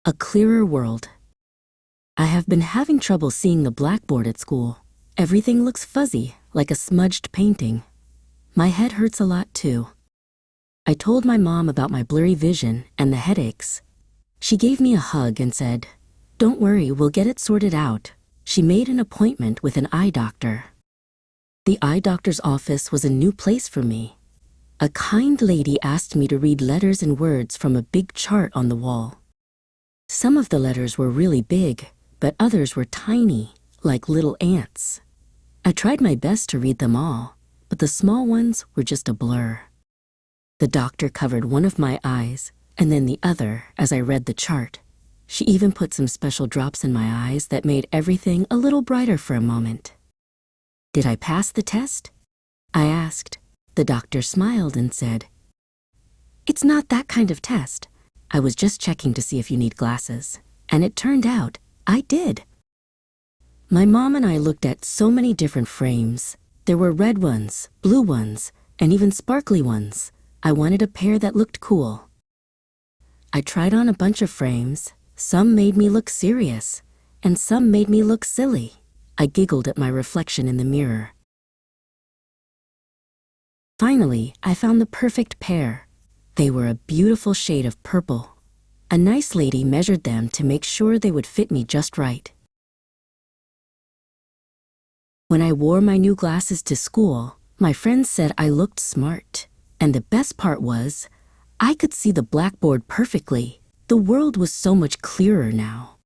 A clearer world. I have been having trouble seeing the blackboard at school. Everything looks fuzzy, like a smudged painting. My head hurts a lot too. I told my mom about my blurry vision and the headaches. She gave me a hug and said, "Don't worry, we'll get it sorted out." She made an appointment with an eye doctor. The eye doctor's office was a new place for me. A kind lady asked me to read letters and words from a big chart on the wall. Some of the letters were really big, but others were tiny, like little ants. I tried my best to read them all, but the small ones were just a blur. The doctor covered one of my eyes, and then the other as I read the chart. She even put some special drops in my eyes that made everything a little brighter for a moment. Did I pass the test? I asked. The doctor smiled and said, "It's not that kind of test. I was just checking to see if you need glasses, and it turned out I did." My mom and I looked at so many different frames. There were red ones, blue ones, and even sparkly ones. I wanted a pair that looked cool. I tried on a bunch of frames. Some made me look serious, and some made me look silly. I giggled at my reflection in the mirror. Finally, I found the perfect pair. They were a beautiful shade of purple. A nice lady measured them to make sure they would fit me just right. When I wore my new glasses to school, my friends said I looked smart. And the best part was, I could see the blackboard perfectly. The world was so much clearer now.